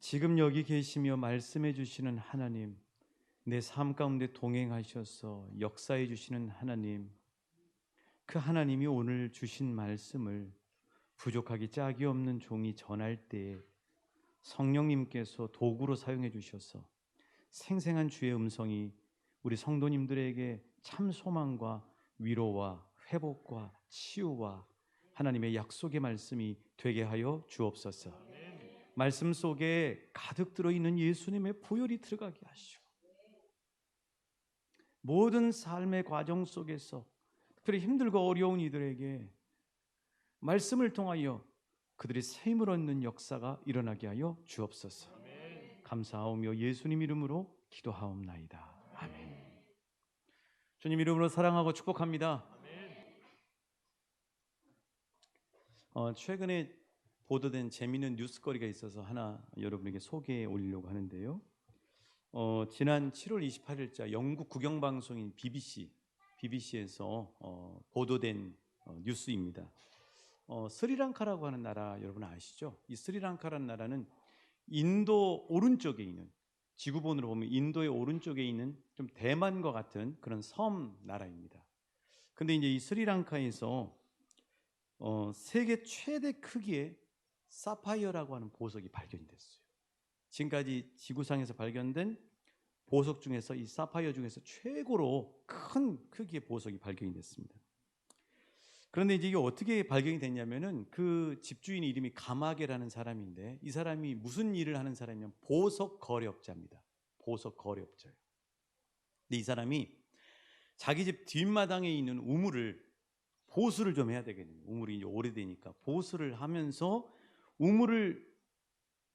지금 여기 계시며 말씀해 주시는 하나님, 내 삶 가운데 동행하셔서 역사해 주시는 하나님, 그 하나님이 오늘 주신 말씀을 부족하기 짝이 없는 종이 전할 때에 성령님께서 도구로 사용해 주셔서 생생한 주의 음성이 우리 성도님들에게 참 소망과 위로와 회복과 치유와 하나님의 약속의 말씀이 되게 하여 주옵소서. 말씀 속에 가득 들어있는 예수님의 보혈이 들어가게 하시고 모든 삶의 과정 속에서 특별히 힘들고 어려운 이들에게 말씀을 통하여 그들이 새 힘을 얻는 역사가 일어나게 하여 주옵소서. 감사하오며 예수님 이름으로 기도하옵나이다. 아멘. 주님 이름으로 사랑하고 축복합니다. 최근에 보도된 재미있는 뉴스거리가 있어서 하나 여러분에게 소개해 올리려고 하는데요. 지난 7월 28일자 영국 국영방송인 BBC에서 보도된 뉴스입니다. 스리랑카라고 하는 나라 여러분 아시죠? 이 스리랑카라는 나라는 인도 오른쪽에 있는, 지구본으로 보면 인도의 오른쪽에 있는 좀 대만과 같은 그런 섬 나라입니다. 근데 이제 이 스리랑카에서 세계 최대 크기의 사파이어라고 하는 보석이 발견이 됐어요. 지금까지 지구상에서 발견된 보석 중에서 이 사파이어 중에서 최고로 큰 크기의 보석이 발견이 됐습니다. 그런데 이제 이게 어떻게 발견이 됐냐면은 그 집주인 이름이 가마게라는 사람인데 이 사람이 무슨 일을 하는 사람이냐면 보석 거래업자입니다. 보석 거래업자예요. 근데 이 사람이 자기 집 뒷마당에 있는 우물을 보수를 좀 해야 되겠네요. 우물이 이제 오래되니까 보수를 하면서 우물을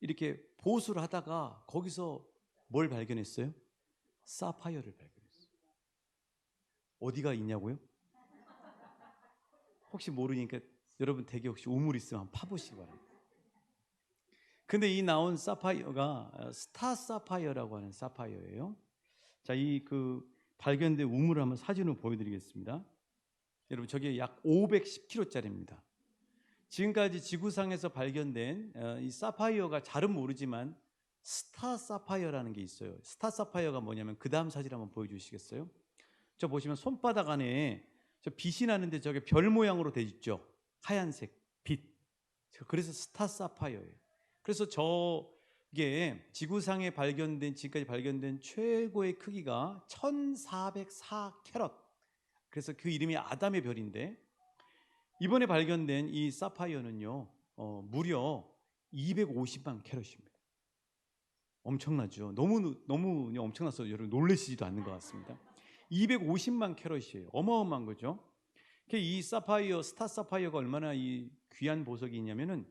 이렇게 보수를 하다가 거기서 뭘 발견했어요? 사파이어를 발견했어요. 어디가 있냐고요? 혹시 모르니까 여러분 댁에 혹시 우물 있으면 한번 파보시기 바랍니다. 근데 이 나온 사파이어가 스타 사파이어라고 하는 사파이어예요. 자, 이 그 발견된 우물을 한번 사진으로 보여드리겠습니다. 여러분 저게 약 510kg짜리입니다. 지금까지 지구상에서 발견된 이 사파이어가 잘은 모르지만 스타 사파이어라는 게 있어요. 스타 사파이어가 뭐냐면 그 다음 사진 한번 보여주시겠어요? 저 보시면 손바닥 안에 저 빛이 나는데 저게 별 모양으로 돼 있죠. 하얀색 빛. 그래서 스타 사파이어예요. 그래서 저게 지구상에 발견된 지금까지 발견된 최고의 크기가 1404캐럿. 그래서 그 이름이 아담의 별인데 이번에 발견된 이 사파이어는요 무려 250만 캐럿입니다. 엄청나죠. 너무 엄청나서 여러분 놀라시지도 않는 것 같습니다. 250만 캐럿이에요. 어마어마한 거죠. 이 사파이어, 스타 사파이어가 얼마나 이 귀한 보석이 있냐면은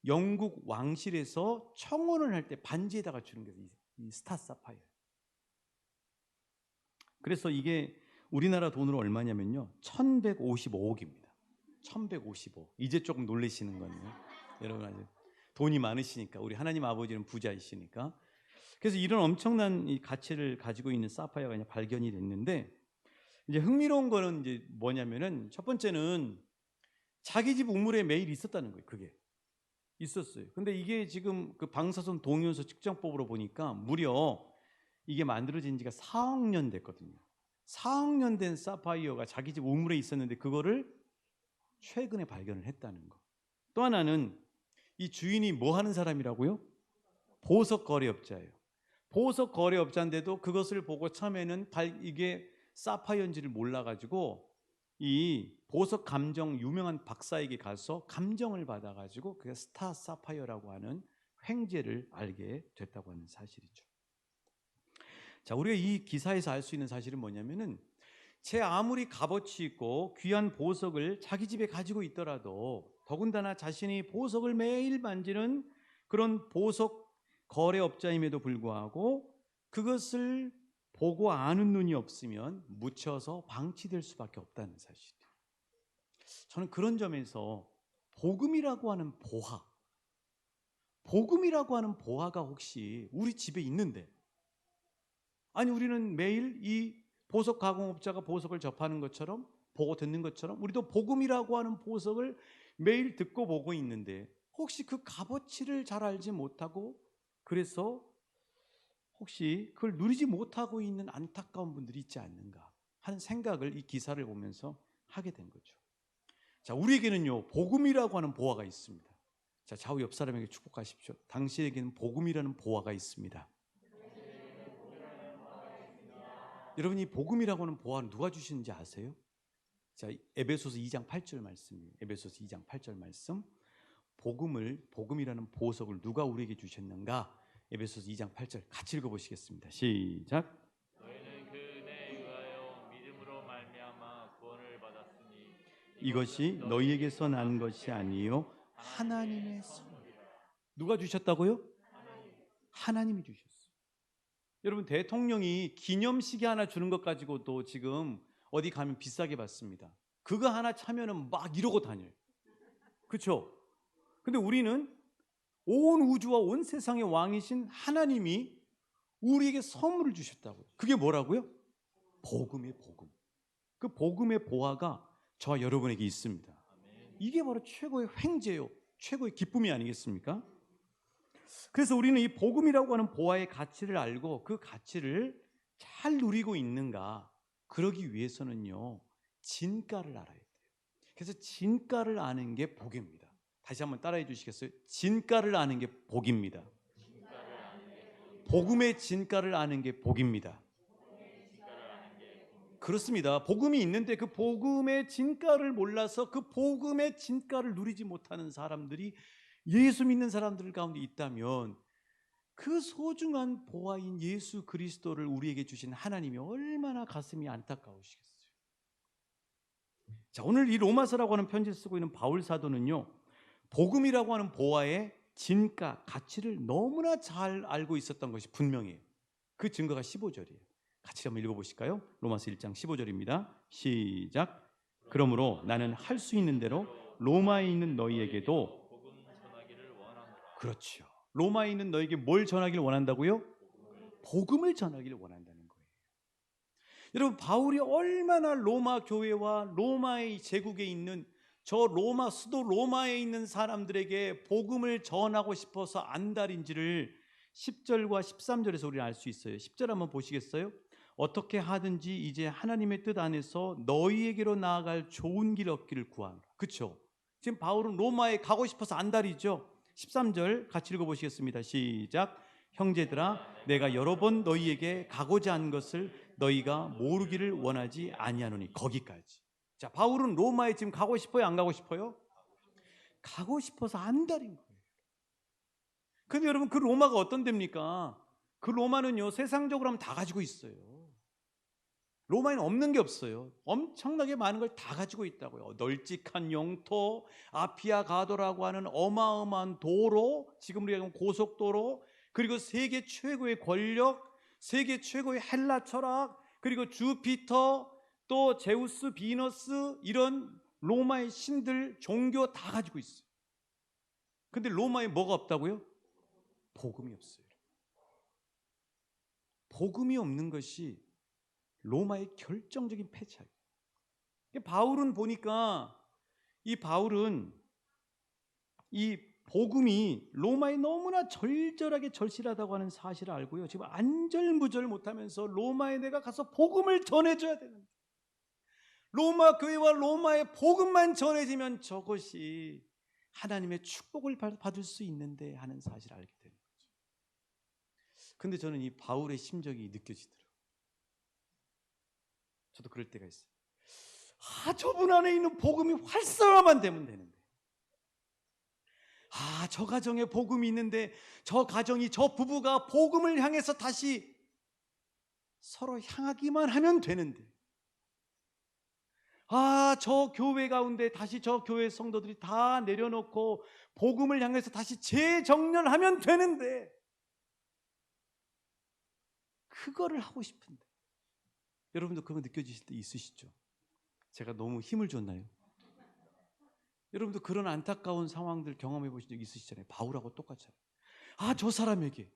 영국 왕실에서 청혼을 할 때 반지에다가 주는 게 이 스타 사파이어. 그래서 이게 우리나라 돈으로 얼마냐면요 1155억입니다. 1155. 이제 조금 놀라시는 거네요. 여러분 아주 돈이 많으시니까, 우리 하나님 아버지는 부자이시니까. 그래서 이런 엄청난 이 가치를 가지고 있는 사파이어가 이제 발견이 됐는데, 이제 흥미로운 거는 이제 뭐냐면은 첫 번째는 자기 집 우물에 매일 있었다는 거예요. 그게 있었어요. 근데 이게 지금 그 방사선 동위원소 측정법으로 보니까 무려 이게 만들어진 지가 4억 년 됐거든요. 4억 년 된 사파이어가 자기 집 우물에 있었는데 그거를 최근에 발견을 했다는 거. 또 하나는 이 주인이 뭐 하는 사람이라고요? 보석 거래업자예요. 보석 거래업자인데도 그것을 보고 처음에는 이게 사파이어인지를 몰라가지고 이 보석 감정 유명한 박사에게 가서 감정을 받아가지고 그게 스타 사파이어라고 하는 횡재를 알게 됐다고 하는 사실이죠. 자, 우리가 이 기사에서 알 수 있는 사실은 뭐냐면은 제 아무리 값어치 있고 귀한 보석을 자기 집에 가지고 있더라도 더군다나 자신이 보석을 매일 만지는 그런 보석 거래업자임에도 불구하고 그것을 보고 아는 눈이 없으면 묻혀서 방치될 수밖에 없다는 사실이에요. 저는 그런 점에서 복음이라고 하는 복음이라고 하는 보화가 혹시 우리 집에 있는데, 아니 우리는 매일 이 보석 가공업자가 보석을 접하는 것처럼 보고 듣는 것처럼 우리도 복음이라고 하는 보석을 매일 듣고 보고 있는데 혹시 그 값어치를 잘 알지 못하고 그래서 혹시 그걸 누리지 못하고 있는 안타까운 분들이 있지 않는가 하는 생각을 이 기사를 보면서 하게 된 거죠. 자, 우리에게는요, 복음이라고 하는 보화가 있습니다. 자, 좌우 옆 사람에게 축복하십시오. 당신에게는 복음이라는 보화가 있습니다. 여러분, 이 복음이라고 하는 보화는 누가 주시는지 아세요? 자, 에베소서 2장 8절 말씀이에요. 에베소서 2장 8절 말씀. 복음이라는 보석을 누가 우리에게 주셨는가? 에베소서 2장 8절 같이 읽어보시겠습니다. 시작. 너희는 그 은혜에 의하여 믿음으로 말미암아 구원을 받았으니 이것이 너희에게서 난 것이 아니요 하나님의 선물이라. 누가 주셨다고요? 하나님이 주셨어요. 여러분, 대통령이 기념식이 하나 주는 것 가지고도 지금 어디 가면 비싸게 받습니다. 그거 하나 차면은 막 이러고 다녀요. 그렇죠? 근데 우리는 온 우주와 온 세상의 왕이신 하나님이 우리에게 선물을 주셨다고요. 그게 뭐라고요? 복음의 복음. 그 복음의 보화가 저와 여러분에게 있습니다. 이게 바로 최고의 횡재요, 최고의 기쁨이 아니겠습니까? 그래서 우리는 이 복음이라고 하는 보화의 가치를 알고 그 가치를 잘 누리고 있는가, 그러기 위해서는요, 진가를 알아야 돼요. 그래서 진가를 아는 게 복입니다. 다시 한번 따라해 주시겠어요? 진가를 아는 게 복입니다. 복음의 진가를 아는 게 복입니다. 그렇습니다. 복음이 있는데 그 복음의 진가를 몰라서 그 복음의 진가를 누리지 못하는 사람들이 예수 믿는 사람들 가운데 있다면 그 소중한 보화인 예수 그리스도를 우리에게 주신 하나님이 얼마나 가슴이 안타까우시겠어요. 자, 오늘 이 로마서라고 하는 편지를 쓰고 있는 바울 사도는요, 복음이라고 하는 보화의 진가, 가치를 너무나 잘 알고 있었던 것이 분명해요. 그 증거가 15절이에요. 같이 한번 읽어보실까요? 로마서 1장 15절입니다. 시작. 그러므로 나는 할 수 있는 대로 로마에 있는 너희에게도 복음 전하기를 원하노라. 그렇죠. 로마에 있는 너에게 뭘 전하기를 원한다고요? 복음을 전하기를 원한다는 거예요. 여러분, 바울이 얼마나 로마 교회와 로마의 제국에 있는 저 로마 수도 로마에 있는 사람들에게 복음을 전하고 싶어서 안달인지를 10절과 13절에서 우리는 알 수 있어요. 10절 한번 보시겠어요? 어떻게 하든지 이제 하나님의 뜻 안에서 너희에게로 나아갈 좋은 길 얻기를 구하노라. 그렇죠? 지금 바울은 로마에 가고 싶어서 안달이죠. 13절 같이 읽어보시겠습니다. 시작. 형제들아, 내가 여러 번 너희에게 가고자 한 것을 너희가 모르기를 원하지 아니하노니. 거기까지. 자, 바울은 로마에 지금 가고 싶어요, 안 가고 싶어요? 가고 싶어서 안달인 거예요. 근데 여러분, 그 로마가 어떤 데입니까? 그 로마는요, 세상적으로 하면 다 가지고 있어요. 로마에는 없는 게 없어요. 엄청나게 많은 걸 다 가지고 있다고요. 널찍한 영토, 아피아 가도라고 하는 어마어마한 도로, 지금 우리가 고속도로, 그리고 세계 최고의 권력, 세계 최고의 헬라 철학, 그리고 주피터, 또 제우스, 비너스, 이런 로마의 신들, 종교 다 가지고 있어요. 근데 로마에 뭐가 없다고요? 복음이 없어요. 복음이 없는 것이 로마의 결정적인 패착이에요. 바울은 보니까 이 복음이 로마에 너무나 절절하게 절실하다고 하는 사실을 알고요, 지금 안절무절 못하면서 로마에 내가 가서 복음을 전해줘야 되는데, 로마 교회와 로마의 복음만 전해지면 저것이 하나님의 축복을 받을 수 있는데 하는 사실을 알게 되는 거죠. 근데 저는 이 바울의 심정이 느껴지더라고요. 저도 그럴 때가 있어요. 저분 안에 있는 복음이 활성화만 되면 되는데, 저 가정에 복음이 있는데, 저 가정이, 저 부부가 복음을 향해서 다시 서로 향하기만 하면 되는데, 저 교회 가운데 다시 저 교회 성도들이 다 내려놓고 복음을 향해서 다시 재정렬하면 되는데, 그거를 하고 싶은데, 여러분도 그거 느껴지실 때 있으시죠? 제가 너무 힘을 줬나요? 여러분도 그런 안타까운 상황들 경험해 보신 적 있으시잖아요. 바울하고 똑같잖아요. 저 사람에게,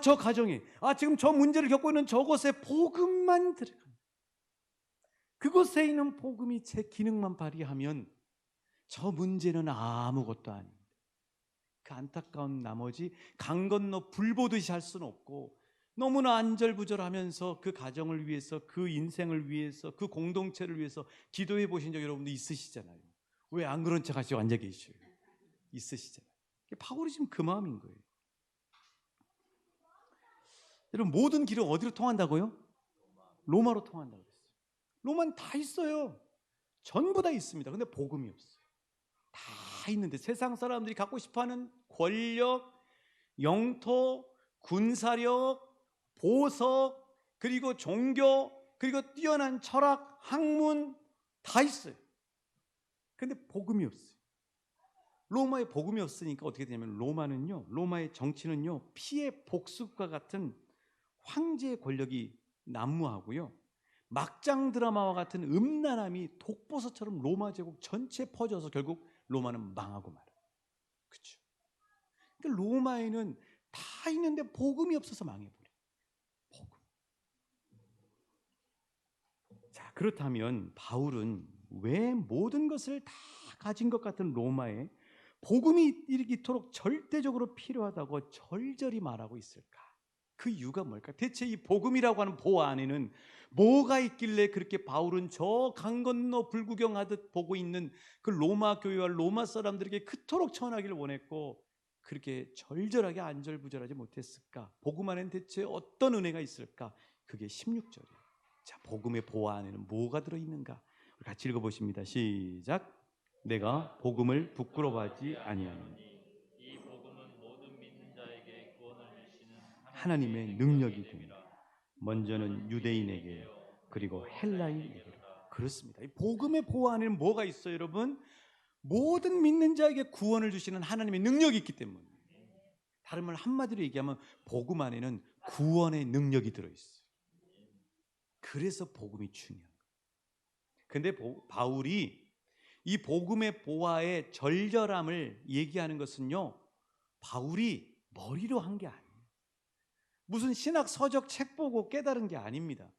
저 가정에, 지금 저 문제를 겪고 있는 저곳에 복음만 들어가는, 그곳에 있는 복음이 제 기능만 발휘하면 저 문제는 아무것도 아닙니다. 그 안타까운 나머지 강 건너 불 보듯이 할 수는 없고 너무나 안절부절하면서 그 가정을 위해서, 그 인생을 위해서, 그 공동체를 위해서 기도해 보신 적 여러분도 있으시잖아요. 왜 안 그런 척 하시고 앉아 계셔요? 있으시잖아요. 바울이 지금 그 마음인 거예요. 여러분, 모든 길은 어디로 통한다고요? 로마로 통한다고 그랬어요. 로마는 다 있어요. 전부 다 있습니다. 근데 복음이 없어요. 다 있는데 세상 사람들이 갖고 싶어하는 권력, 영토, 군사력, 보석, 그리고 종교, 그리고 뛰어난 철학, 학문 다 있어요. 근데 복음이 없어요. 로마에 복음이 없으니까 어떻게 되냐면 로마의 정치는요, 피해 복습과 같은 황제의 권력이 난무하고요, 막장 드라마와 같은 음란함이 독버섯처럼 로마 제국 전체에 퍼져서 결국 로마는 망하고 말아요. 그렇죠? 그러니까 로마에는 다 있는데 복음이 없어서 망해버려요. 복음. 자, 그렇다면 바울은 왜 모든 것을 다 가진 것 같은 로마에 복음이 이토록 절대적으로 필요하다고 절절히 말하고 있을까? 그 이유가 뭘까? 대체 이 복음이라고 하는 보화 안에는 뭐가 있길래 그렇게 바울은 저 강 건너 불구경하듯 보고 있는 그 로마 교회와 로마 사람들에게 그토록 전하기를 원했고 그렇게 절절하게 안절부절하지 못했을까? 복음 안에는 대체 어떤 은혜가 있을까? 그게 16절이에요. 자, 복음의 보화 안에는 뭐가 들어있는가? 우리 같이 읽어보십니다. 시작. 내가 복음을 부끄러워하지 아니하니 이 복음은 모든 믿는 자에게 구원을 주시는 하나님의 능력이 됩니다. 먼저는 유대인에게 그리고 헬라인에게. 그렇습니다. 이 복음의 보화 안에는 뭐가 있어요, 여러분? 모든 믿는 자에게 구원을 주시는 하나님의 능력이 있기 때문에. 다른 말 한마디로 얘기하면 복음 안에는 구원의 능력이 들어있어요. 그래서 복음이 중요한 거예요. 근데 바울이 이 복음의 보화의 절절함을 얘기하는 것은요, 바울이 머리로 한 게 아니에요. 무슨 신학 서적 책 보고 깨달은 게 아닙니다.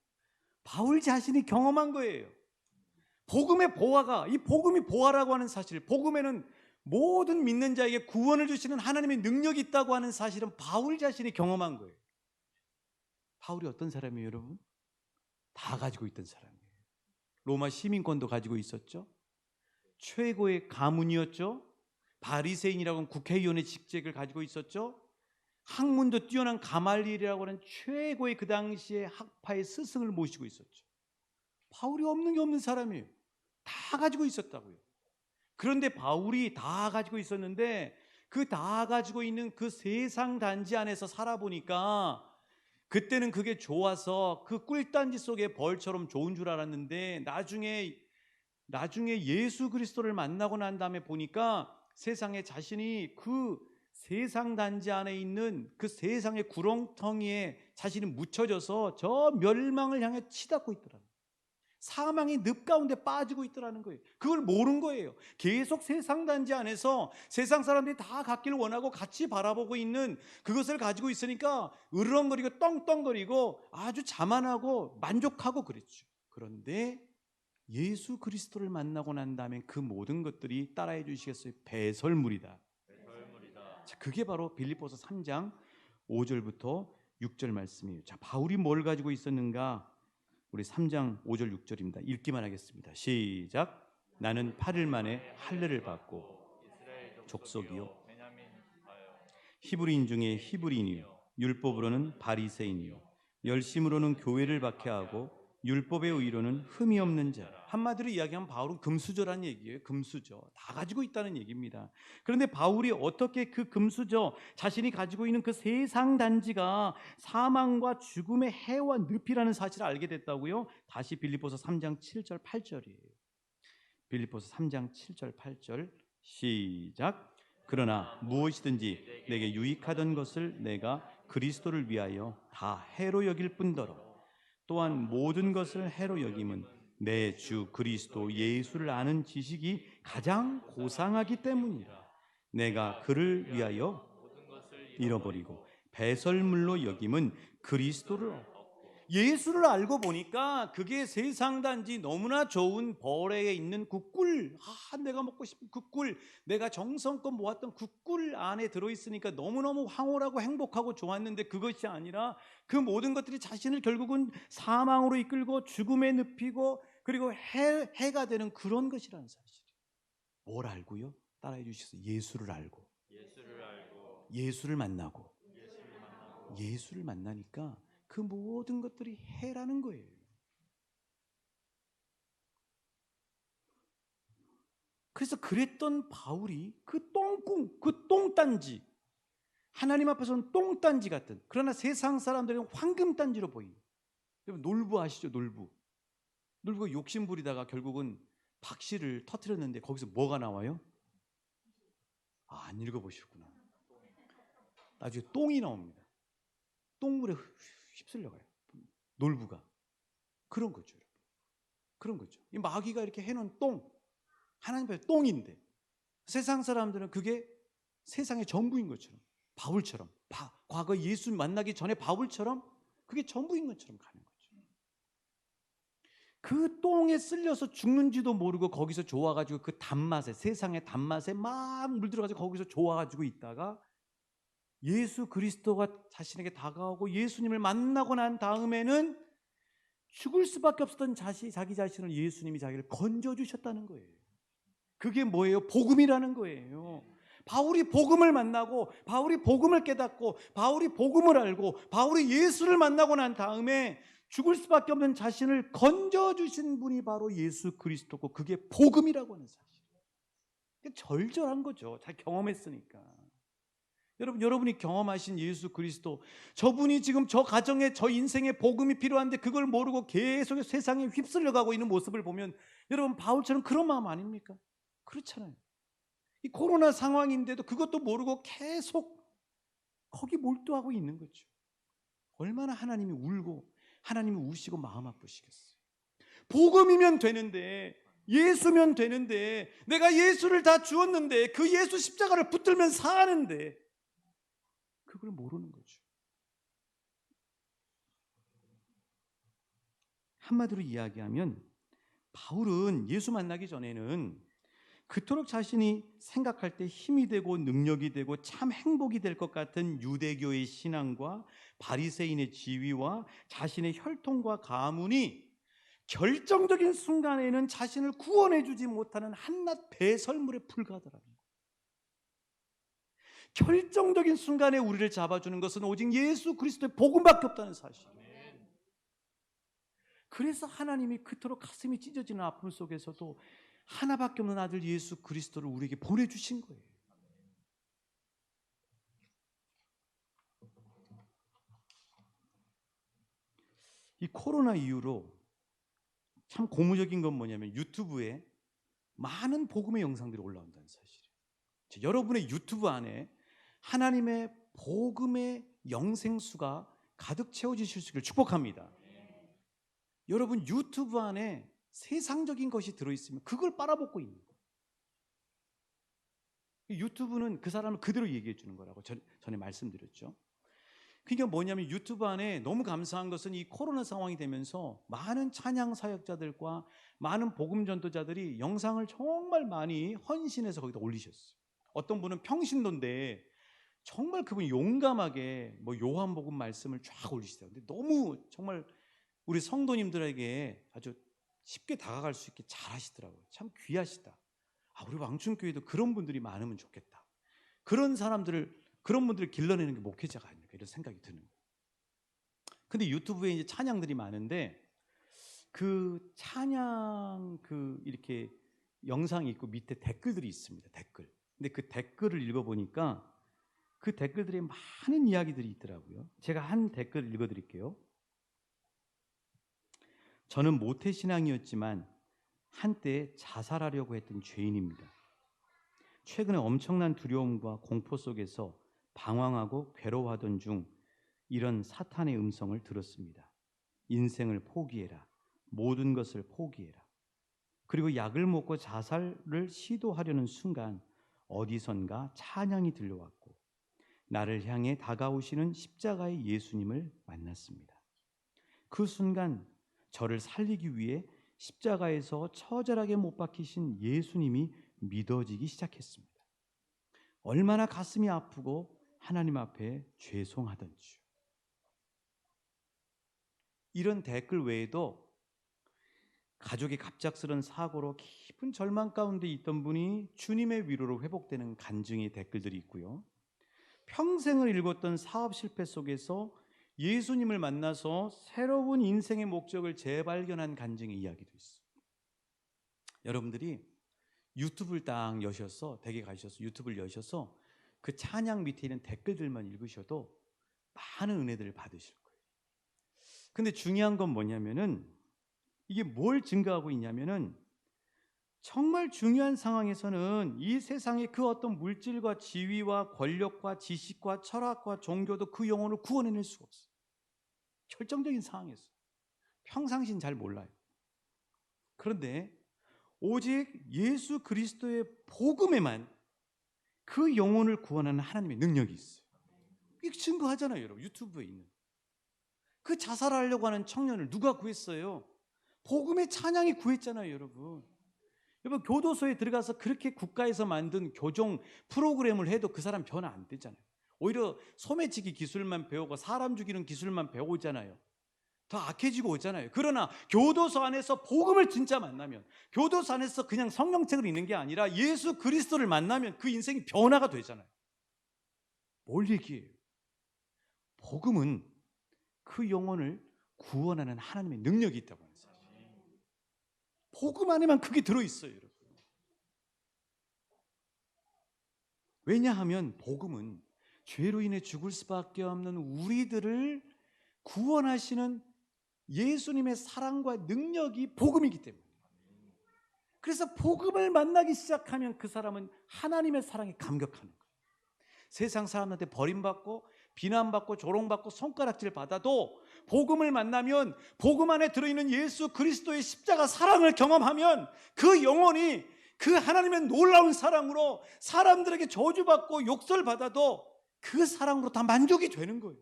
바울 자신이 경험한 거예요. 복음의 보화가, 이 복음이 보화라고 하는 사실, 복음에는 모든 믿는 자에게 구원을 주시는 하나님의 능력이 있다고 하는 사실은 바울 자신이 경험한 거예요. 바울이 어떤 사람이에요, 여러분? 다 가지고 있던 사람이에요. 로마 시민권도 가지고 있었죠. 최고의 가문이었죠. 바리새인이라고 하는 국회의원의 직책을 가지고 있었죠. 학문도 뛰어난 가말리엘이라고 하는 최고의 그 당시의 학파의 스승을 모시고 있었죠. 바울이 없는 게 없는 사람이에요. 다 가지고 있었다고요. 그런데 바울이 다 가지고 있었는데 그 다 가지고 있는 그 세상 단지 안에서 살아보니까 그때는 그게 좋아서 그 꿀단지 속의 벌처럼 좋은 줄 알았는데 나중에 예수 그리스도를 만나고 난 다음에 보니까 세상에 자신이 그 세상 단지 안에 있는 그 세상의 구렁텅이에 자신이 묻혀져서 저 멸망을 향해 치닫고 있더라고요. 사망의 늪 가운데 빠지고 있더라는 거예요. 그걸 모른 거예요. 계속 세상 단지 안에서 세상 사람들이 다 갖기를 원하고 같이 바라보고 있는 그것을 가지고 있으니까 으르렁거리고 떵떵거리고 아주 자만하고 만족하고 그랬죠. 그런데 예수 그리스도를 만나고 난 다음에 그 모든 것들이 따라해 주시겠어요? 배설물이다. 자, 그게 바로 빌립보서 3장 5절부터 6절 말씀이에요. 자, 바울이 뭘 가지고 있었는가? 우리 3장 5절 6절입니다. 읽기만 하겠습니다. 시작. 나는 8일 만에 할례를 받고 족속이요 히브리인 중에 히브리인이요 율법으로는 바리새인이요 열심으로는 교회를 박해하고 율법의 의로는 흠이 없는 자. 한마디로 이야기하면 바울은 금수저라는 얘기예요. 금수저. 다 가지고 있다는 얘기입니다. 그런데 바울이 어떻게 그 금수저, 자신이 가지고 있는 그 세상 단지가 사망과 죽음의 해와 늪이라는 사실을 알게 됐다고요? 다시 빌립보서 3장 7절 8절이에요. 빌립보서 3장 7절 8절 시작. 그러나 무엇이든지 내게 유익하던 것을 내가 그리스도를 위하여 다 해로 여길 뿐더러 또한 모든 것을 해로 여김은 내 주 그리스도 예수를 아는 지식이 가장 고상하기 때문이라. 내가 그를 위하여 잃어버리고 배설물로 여김은 그리스도를 얻고 예수를 알고 보니까 그게 세상 단지 너무나 좋은 벌에 있는 굿꿀, 내가 먹고 싶은 굿꿀, 내가 정성껏 모았던 굿꿀 안에 들어있으니까 너무너무 황홀하고 행복하고 좋았는데, 그것이 아니라 그 모든 것들이 자신을 결국은 사망으로 이끌고 죽음에 눕히고 그리고 해가 되는 그런 것이라는 사실. 뭘 알고요? 따라해 주시겠어요? 예수를 알고, 예수를 만나고, 예수를 만나니까 그 모든 것들이 해라는 거예요. 그래서 그랬던 바울이 그 똥궁, 그 똥단지, 하나님 앞에서는 똥단지 같은, 그러나 세상 사람들은 황금단지로 보이는. 여러분 놀부 아시죠? 놀부. 놀부가 욕심 부리다가 결국은 박씨를 터뜨렸는데 거기서 뭐가 나와요? 안 읽어보셨구나. 나중에 똥이 나옵니다. 똥물에 휩쓸려가요. 놀부가. 그런 거죠. 그런 거죠. 이 마귀가 이렇게 해놓은 똥, 하나님 앞에 똥인데 세상 사람들은 그게 세상의 전부인 것처럼, 바울처럼, 과거 예수 만나기 전에 바울처럼 그게 전부인 것처럼 가는 거죠. 그 똥에 쓸려서 죽는지도 모르고 거기서 좋아가지고 그 단맛에, 세상의 단맛에 막 물들어가지고 거기서 좋아가지고 있다가 예수 그리스도가 자신에게 다가오고 예수님을 만나고 난 다음에는 죽을 수밖에 없었던 자기 자신을 예수님이 자기를 건져주셨다는 거예요. 그게 뭐예요? 복음이라는 거예요. 바울이 복음을 만나고, 바울이 복음을 깨닫고, 바울이 복음을 알고, 바울이 예수를 만나고 난 다음에 죽을 수밖에 없는 자신을 건져주신 분이 바로 예수 그리스도고, 그게 복음이라고 하는 사실. 절절한 거죠. 다 경험했으니까. 여러분이 경험하신 예수 그리스도, 저분이 지금 저 가정에, 저 인생에 복음이 필요한데 그걸 모르고 계속 세상에 휩쓸려가고 있는 모습을 보면 여러분 바울처럼 그런 마음 아닙니까? 그렇잖아요. 이 코로나 상황인데도 그것도 모르고 계속 거기 몰두하고 있는 거죠. 얼마나 하나님이 울고 하나님이 우시고 마음 아프시겠어요. 복음이면 되는데, 예수면 되는데, 내가 예수를 다 주었는데 그 예수 십자가를 붙들면 사는데 그걸 모르는 거죠. 한마디로 이야기하면 바울은 예수 만나기 전에는 그토록 자신이 생각할 때 힘이 되고 능력이 되고 참 행복이 될 것 같은 유대교의 신앙과 바리새인의 지위와 자신의 혈통과 가문이 결정적인 순간에는 자신을 구원해 주지 못하는 한낱 배설물에 불과하더라는 거예요. 결정적인 순간에 우리를 잡아주는 것은 오직 예수 그리스도의 복음밖에 없다는 사실. 그래서 하나님이 그토록 가슴이 찢어지는 아픔 속에서도 하나밖에 없는 아들 예수 그리스도를 우리에게 보내주신 거예요. 이 코로나 이후로 참 고무적인 건 뭐냐면 유튜브에 많은 복음의 영상들이 올라온다는 사실이에요. 여러분의 유튜브 안에 하나님의 복음의 영생수가 가득 채워지실 수 있기를 축복합니다. 여러분 유튜브 안에 세상적인 것이 들어있으면 그걸 빨아먹고 있는 거예요. 유튜브는 그 사람을 그대로 얘기해 주는 거라고 전에 말씀드렸죠. 그러니까 뭐냐면 유튜브 안에 너무 감사한 것은 이 코로나 상황이 되면서 많은 찬양 사역자들과 많은 복음 전도자들이 영상을 정말 많이 헌신해서 거기다 올리셨어요. 어떤 분은 평신도인데 정말 그분이 용감하게 뭐 요한복음 말씀을 쫙 올리시더라고요. 근데 너무 정말 우리 성도님들에게 아주 쉽게 다가갈 수 있게 잘 하시더라고요. 참 귀하시다. 우리 왕춘교회도 그런 분들이 많으면 좋겠다. 그런 분들을 길러내는 게 목회자가 아닐까 이런 생각이 드는 거예요. 근데 유튜브에 이제 찬양들이 많은데 그 찬양 이렇게 영상이 있고 밑에 댓글들이 있습니다. 댓글. 근데 그 댓글을 읽어보니까 그 댓글들에 많은 이야기들이 있더라고요. 제가 한 댓글 읽어드릴게요. 저는 모태신앙이었지만 한때 자살하려고 했던 죄인입니다. 최근에 엄청난 두려움과 공포 속에서 방황하고 괴로워하던 중 이런 사탄의 음성을 들었습니다. 인생을 포기해라. 모든 것을 포기해라. 그리고 약을 먹고 자살을 시도하려는 순간 어디선가 찬양이 들려왔고 나를 향해 다가오시는 십자가의 예수님을 만났습니다. 그 순간 저를 살리기 위해 십자가에서 처절하게 못 박히신 예수님이 믿어지기 시작했습니다. 얼마나 가슴이 아프고 하나님 앞에 죄송하던지요. 이런 댓글 외에도 가족의 갑작스런 사고로 깊은 절망 가운데 있던 분이 주님의 위로로 회복되는 간증의 댓글들이 있고요. 평생을 읽었던 사업 실패 속에서 예수님을 만나서 새로운 인생의 목적을 재발견한 간증의 이야기도 있어요. 여러분들이 유튜브를 딱 여셔서, 댁에 가셔서 유튜브를 여셔서 그 찬양 밑에 있는 댓글들만 읽으셔도 많은 은혜들을 받으실 거예요. 근데 중요한 건 뭐냐면은, 이게 뭘 증거하고 있냐면은, 정말 중요한 상황에서는 이 세상의 그 어떤 물질과 지위와 권력과 지식과 철학과 종교도 그 영혼을 구원해낼 수가 없어요. 결정적인 상황에서. 평상시는 잘 몰라요. 그런데 오직 예수 그리스도의 복음에만 그 영혼을 구원하는 하나님의 능력이 있어요. 이게 증거하잖아요, 여러분. 유튜브에 있는 그 자살하려고 하는 청년을 누가 구했어요? 복음의 찬양이 구했잖아요, 여러분. 여러분, 교도소에 들어가서 그렇게 국가에서 만든 교정 프로그램을 해도 그 사람 변화 안 되잖아요. 오히려 소매치기 기술만 배우고 사람 죽이는 기술만 배우잖아요. 더 악해지고 오잖아요. 그러나 교도소 안에서 복음을 진짜 만나면, 교도소 안에서 그냥 성경책을 읽는 게 아니라 예수 그리스도를 만나면 그 인생이 변화가 되잖아요. 뭘 얘기해요? 복음은 그 영혼을 구원하는 하나님의 능력이 있다고 하는 사실. 복음 안에만 그게 들어있어요, 여러분. 왜냐하면 복음은 죄로 인해 죽을 수밖에 없는 우리들을 구원하시는 예수님의 사랑과 능력이 복음이기 때문에. 그래서 복음을 만나기 시작하면 그 사람은 하나님의 사랑에 감격하는 거예요. 세상 사람한테 버림받고 비난받고 조롱받고 손가락질 받아도 복음을 만나면, 복음 안에 들어있는 예수 그리스도의 십자가 사랑을 경험하면 그 영혼이 그 하나님의 놀라운 사랑으로 사람들에게 저주받고 욕설받아도 그 사랑으로 다 만족이 되는 거예요.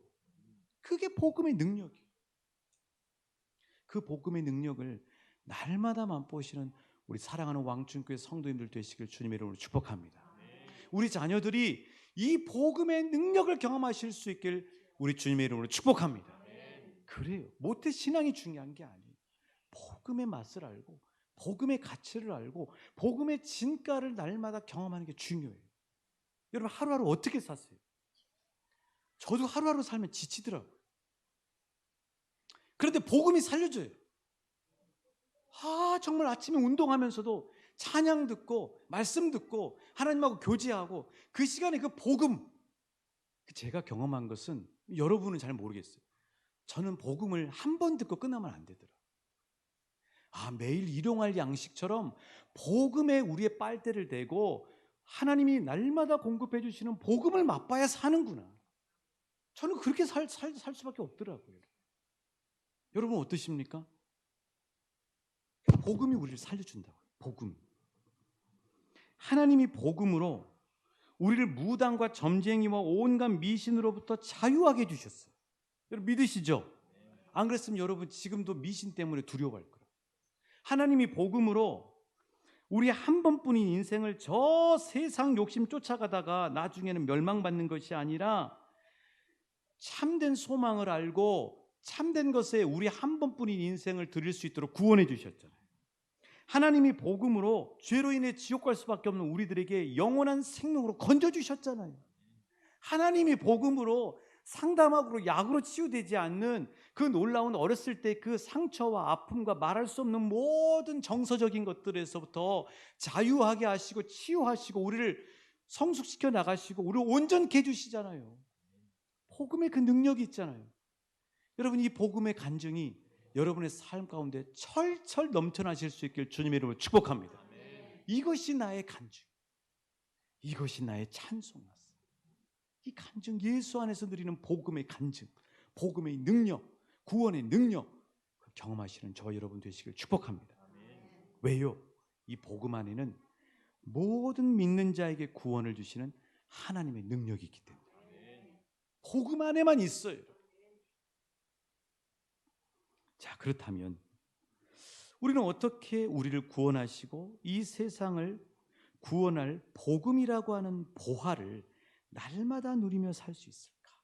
그게 복음의 능력이에요. 그 복음의 능력을 날마다 맛보시는 우리 사랑하는 왕중교회 성도님들 되시길 주님의 이름으로 축복합니다. 우리 자녀들이 이 복음의 능력을 경험하실 수 있길 우리 주님의 이름으로 축복합니다. 그래요. 모태 신앙이 중요한 게 아니에요. 복음의 맛을 알고 복음의 가치를 알고 복음의 진가를 날마다 경험하는 게 중요해요. 여러분, 하루하루 어떻게 사세요? 저도 하루하루 살면 지치더라고요. 그런데 복음이 살려줘요. 정말 아침에 운동하면서도 찬양 듣고 말씀 듣고 하나님하고 교제하고 그 시간에 그 복음, 제가 경험한 것은 여러분은 잘 모르겠어요. 저는 복음을 한 번 듣고 끝나면 안 되더라고요. 매일 일용할 양식처럼 복음에 우리의 빨대를 대고 하나님이 날마다 공급해 주시는 복음을 맛봐야 사는구나. 저는 그렇게 살 수밖에 없더라고요. 여러분 어떠십니까? 복음이 우리를 살려준다고요. 복음. 하나님이 복음으로 우리를 무당과 점쟁이와 온갖 미신으로부터 자유하게 해주셨어요. 여러분 믿으시죠? 안 그랬으면 여러분 지금도 미신 때문에 두려워할 거예요. 하나님이 복음으로 우리 한 번뿐인 인생을 저 세상 욕심 쫓아가다가 나중에는 멸망받는 것이 아니라 참된 소망을 알고 참된 것에 우리 한 번뿐인 인생을 드릴 수 있도록 구원해 주셨잖아요. 하나님이 복음으로 죄로 인해 지옥 갈 수밖에 없는 우리들에게 영원한 생명으로 건져주셨잖아요. 하나님이 복음으로 상담학으로 약으로 치유되지 않는 그 놀라운 어렸을 때 그 상처와 아픔과 말할 수 없는 모든 정서적인 것들에서부터 자유하게 하시고 치유하시고 우리를 성숙시켜 나가시고 우리를 온전케 해주시잖아요. 복음의 그 능력이 있잖아요. 여러분, 이 복음의 간증이 여러분의 삶 가운데 철철 넘쳐나실 수 있길 주님의 이름으로 축복합니다. 이것이 나의 간증, 이것이 나의 찬송. 이 간증, 예수 안에서 누리는 복음의 간증, 복음의 능력, 구원의 능력 경험하시는 저와 여러분 되시길 축복합니다. 왜요? 이 복음 안에는 모든 믿는 자에게 구원을 주시는 하나님의 능력이 있기 때문에 복음 안에만 있어요. 자, 그렇다면 우리는 어떻게 우리를 구원하시고 이 세상을 구원할 복음이라고 하는 보화를 날마다 누리며 살 수 있을까?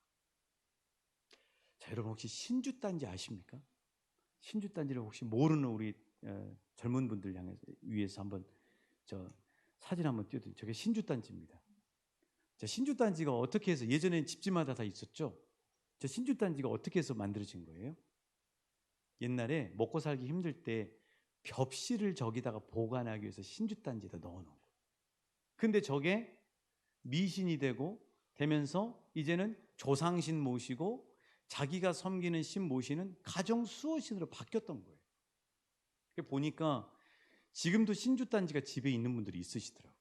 자, 여러분 혹시 신주단지 아십니까? 신주단지를 혹시 모르는 우리 젊은 분들 위해서 한번 저 사진 한번 띄워드릴게요. 저게 신주단지입니다. 자, 신주단지가 어떻게 해서, 예전에는 집집마다 다 있었죠. 저 신주단지가 어떻게 해서 만들어진 거예요? 옛날에 먹고 살기 힘들 때 벽실을 저기다가 보관하기 위해서 신주단지에다 넣어놓은 거예요. 근데 저게 미신이 되면서 이제는 조상신 모시고 자기가 섬기는 신 모시는 가정 수호신으로 바뀌었던 거예요. 보니까 지금도 신주단지가 집에 있는 분들이 있으시더라고요.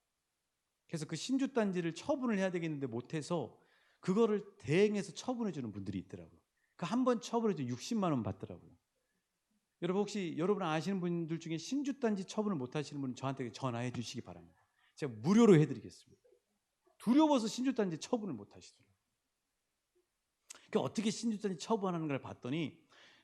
그래서 그 신주단지를 처분을 해야 되겠는데 못해서 그거를 대행해서 처분해 주는 분들이 있더라고요. 그 한 번 처분해서 60만 원 받더라고요. 여러분 혹시 여러분 아시는 분들 중에 신주단지 처분을 못 하시는 분은 저한테 전화해 주시기 바랍니다. 제가 무료로 해드리겠습니다. 두려워서 신주단지 처분을 못 하시더라고요. 그러니까 어떻게 신주단지 처분하는 걸 봤더니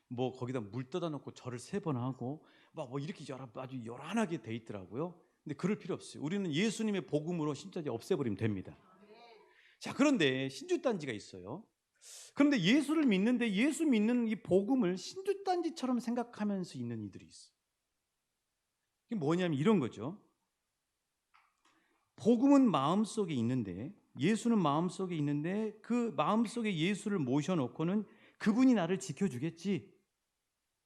뭐 거기다 물 떠다 놓고 절을 3번 하고 막 뭐 이렇게 아주 요란하게 돼 있더라고요. 근데 그럴 필요 없어요. 우리는 예수님의 복음으로 신주단지 없애버리면 됩니다. 자, 그런데 신주단지가 있어요. 그런데 예수를 믿는데 예수 믿는 이 복음을 신주단지처럼 생각하면서 있는 이들이 있어요. 이게 뭐냐면 이런 거죠. 복음은 마음속에 있는데, 예수는 마음속에 있는데 그 마음속에 예수를 모셔놓고는 그분이 나를 지켜주겠지.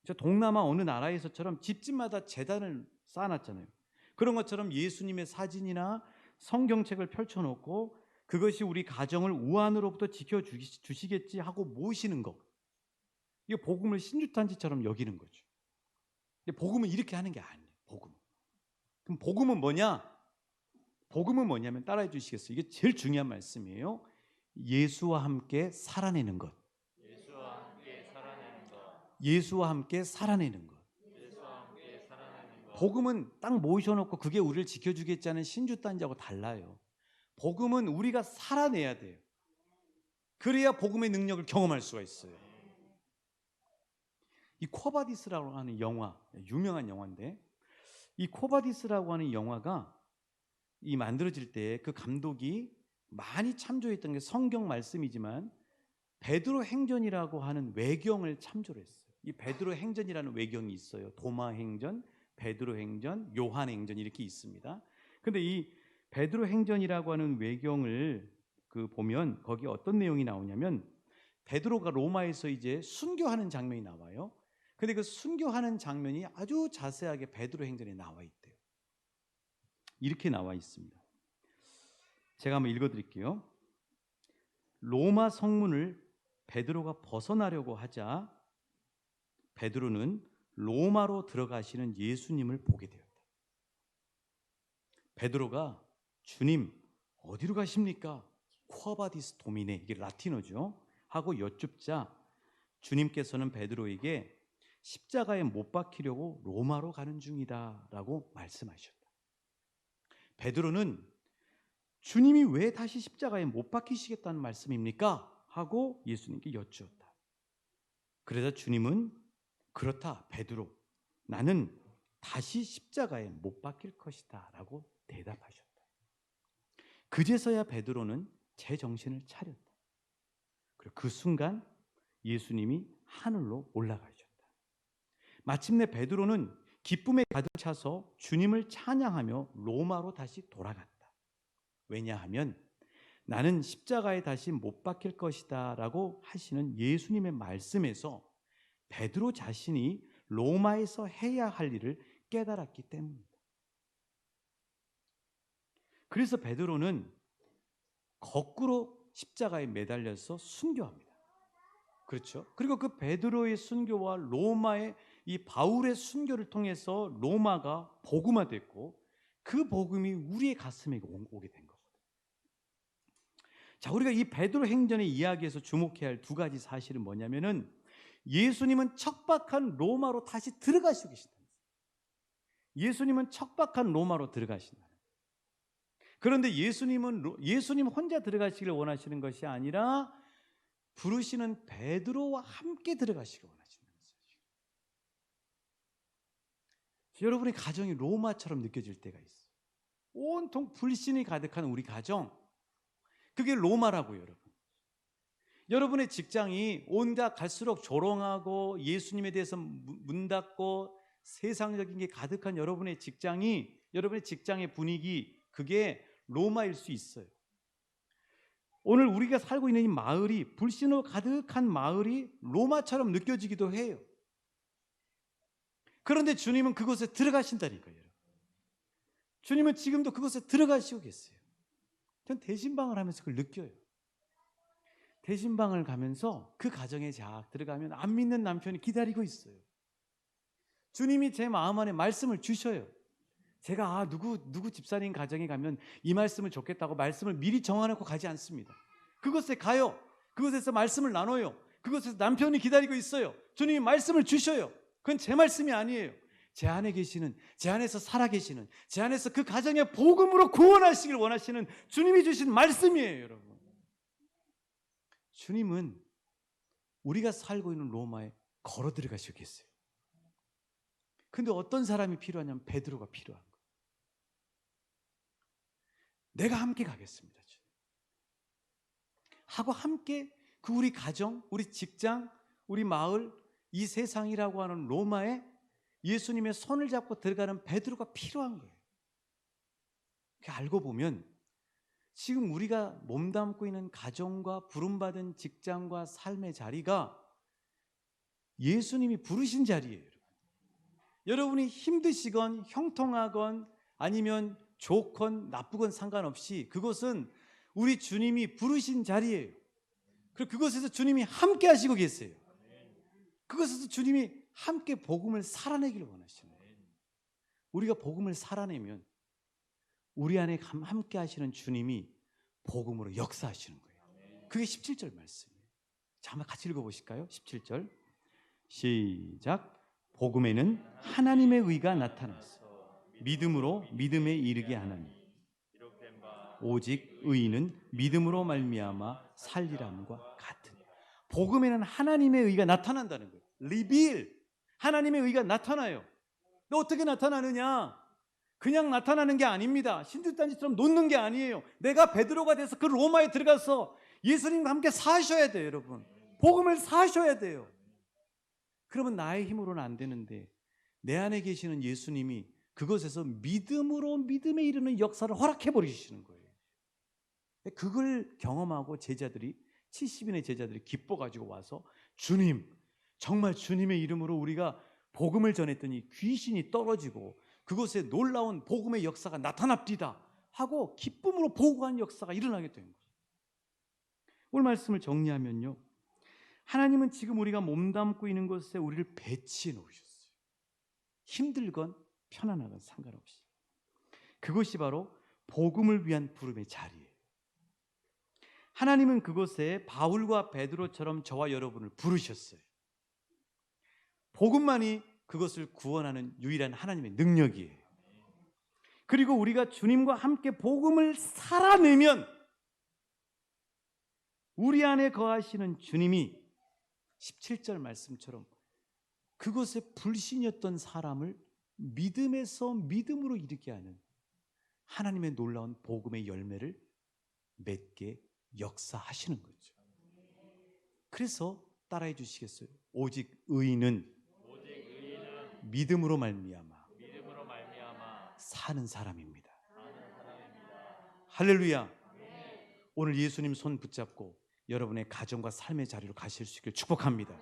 저 동남아 어느 나라에서처럼 집집마다 제단을 쌓아놨잖아요. 그런 것처럼 예수님의 사진이나 성경책을 펼쳐놓고 그것이 우리 가정을 우환으로부터 지켜주시겠지 하고 모시는 것. 이게 복음을 신주단지처럼 여기는 거죠. 복음은 이렇게 하는 게 아니에요. 그럼 복음은 뭐냐? 복음은 뭐냐면 따라해 주시겠어요? 이게 제일 중요한 말씀이에요. 예수와 함께 살아내는 것. 예수와 함께 살아내는 것. 예수와 함께 살아내는 것. 예수와 함께 살아내는 것. 복음은 딱 모셔놓고 그게 우리를 지켜주겠지 하는 신주단지하고 달라요. 복음은 우리가 살아내야 돼요. 그래야 복음의 능력을 경험할 수가 있어요. 이 코바디스라고 하는 영화, 유명한 영화인데 이 코바디스라고 하는 영화가 이 만들어질 때 그 감독이 많이 참조했던 게 성경 말씀이지만 베드로 행전이라고 하는 외경을 참조를 했어요. 이 베드로 행전이라는 외경이 있어요. 도마 행전, 베드로 행전, 요한 행전 이렇게 있습니다. 근데 이 베드로 행전이라고 하는 외경을 보면 거기 어떤 내용이 나오냐면 베드로가 로마에서 이제 순교하는 장면이 나와요. 근데 그 순교하는 장면이 아주 자세하게 베드로 행전에 나와 있대요. 이렇게 나와 있습니다. 제가 한번 읽어드릴게요. 로마 성문을 베드로가 벗어나려고 하자 베드로는 로마로 들어가시는 예수님을 보게 되었다. 베드로가 주님 어디로 가십니까? 쿼바디스 도미네, 이게 라틴어죠. 하고 여쭙자 주님께서는 베드로에게 십자가에 못 박히려고 로마로 가는 중이다 라고 말씀하셨다. 베드로는 주님이 왜 다시 십자가에 못 박히시겠다는 말씀입니까? 하고 예수님께 여쭈었다. 그러자 주님은 그렇다 베드로, 나는 다시 십자가에 못 박힐 것이다 라고 대답하셨다. 그제서야 베드로는 제정신을 차렸다. 그리고 그 순간 예수님이 하늘로 올라가셨다. 마침내 베드로는 기쁨에 가득 차서 주님을 찬양하며 로마로 다시 돌아갔다. 왜냐하면 나는 십자가에 다시 못 박힐 것이다 라고 하시는 예수님의 말씀에서 베드로 자신이 로마에서 해야 할 일을 깨달았기 때문입니다. 그래서 베드로는 거꾸로 십자가에 매달려서 순교합니다. 그렇죠? 그리고 그 베드로의 순교와 로마의 이 바울의 순교를 통해서 로마가 복음화됐고 그 복음이 우리의 가슴에 오게 된 거거든요. 자, 우리가 이 베드로 행전의 이야기에서 주목해야 할 2가지 사실은 뭐냐면은 예수님은 척박한 로마로 다시 들어가시고 계신다는 거예요. 예수님은 척박한 로마로 들어가신다. 그런데 예수님 혼자 들어가시기를 원하시는 것이 아니라 부르시는 베드로와 함께 들어가시길 원하시는 거예요. 여러분의 가정이 로마처럼 느껴질 때가 있어요. 온통 불신이 가득한 우리 가정, 그게 로마라고요, 여러분. 여러분의 직장이 온갖 갈수록 조롱하고 예수님에 대해서 문 닫고 세상적인 게 가득한 여러분의 직장이, 여러분의 직장의 분위기, 그게 로마일 수 있어요. 오늘 우리가 살고 있는 이 마을이, 불신으로 가득한 마을이 로마처럼 느껴지기도 해요. 그런데 주님은 그곳에 들어가신다니까요, 여러분. 주님은 지금도 그곳에 들어가시고 계세요. 전 대신방을 하면서 그걸 느껴요. 대신방을 가면서 그 가정에 쫙 들어가면 안 믿는 남편이 기다리고 있어요. 주님이 제 마음 안에 말씀을 주셔요. 제가 누구 집사님 가정에 가면 이 말씀을 좋겠다고 말씀을 미리 정해놓고 가지 않습니다. 그곳에 가요. 그곳에서 말씀을 나눠요. 그곳에서 남편이 기다리고 있어요. 주님이 말씀을 주셔요. 그건 제 말씀이 아니에요. 제 안에 계시는, 제 안에서 살아계시는, 제 안에서 그 가정의 복음으로 구원하시길 원하시는 주님이 주신 말씀이에요, 여러분. 주님은 우리가 살고 있는 로마에 걸어 들어가시고 계세요. 근데 어떤 사람이 필요하냐면 베드로가 필요한 거예요. 내가 함께 가겠습니다, 주님. 하고 함께 그 우리 가정, 우리 직장, 우리 마을, 이 세상이라고 하는 로마에 예수님의 손을 잡고 들어가는 베드로가 필요한 거예요. 알고 보면 지금 우리가 몸담고 있는 가정과 부름받은 직장과 삶의 자리가 예수님이 부르신 자리예요. 여러분이 힘드시건 형통하건 아니면 좋건 나쁘건 상관없이 그곳은 우리 주님이 부르신 자리예요. 그리고 그곳에서 주님이 함께 하시고 계세요. 그곳에서 주님이 함께 복음을 살아내기를 원하시는 거예요. 우리가 복음을 살아내면 우리 안에 함께 하시는 주님이 복음으로 역사하시는 거예요. 그게 17절 말씀이에요. 자, 한번 같이 읽어보실까요? 17절 시작. 복음에는 하나님의 의가 나타났어 믿음으로 믿음에 이르게 하나니 오직 의인은 믿음으로 말미암아 살리람과 같으니. 복음에는 하나님의 의가 나타난다는 거예요. 리빌, 하나님의 의가 나타나요. 너 어떻게 나타나느냐? 그냥 나타나는 게 아닙니다. 신들단지처럼 놓는 게 아니에요. 내가 베드로가 돼서 그 로마에 들어가서 예수님과 함께 사셔야 돼요, 여러분. 복음을 사셔야 돼요. 그러면 나의 힘으로는 안 되는데 내 안에 계시는 예수님이 그것에서 믿음으로 믿음에 이르는 역사를 허락해 버리시는 거예요. 그걸 경험하고 제자들이 70인의 제자들이 기뻐 가지고 와서 주님, 정말 주님의 이름으로 우리가 복음을 전했더니 귀신이 떨어지고 그곳에 놀라운 복음의 역사가 나타납디다 하고 기쁨으로 보고한 역사가 일어나게 된 거예요. 오늘 말씀을 정리하면요, 하나님은 지금 우리가 몸담고 있는 곳에 우리를 배치해 놓으셨어요. 힘들건 편안하건 상관없이. 그것이 바로 복음을 위한 부름의 자리예요. 하나님은 그곳에 바울과 베드로처럼 저와 여러분을 부르셨어요. 복음만이 그것을 구원하는 유일한 하나님의 능력이에요. 그리고 우리가 주님과 함께 복음을 살아내면 우리 안에 거하시는 주님이 17절 말씀처럼 그것에 불신이었던 사람을 믿음에서 믿음으로 이르게 하는 하나님의 놀라운 복음의 열매를 맺게 역사하시는 거죠. 그래서 따라해 주시겠어요? 오직 의인은 믿음으로 말미암아 사는 사람입니다. 할렐루야. 오늘 예수님 손 붙잡고 여러분의 가정과 삶의 자리로 가실 수 있기를 축복합니다.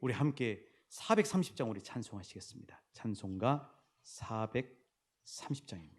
우리 함께 430장 우리 찬송하시겠습니다. 찬송가 430장입니다.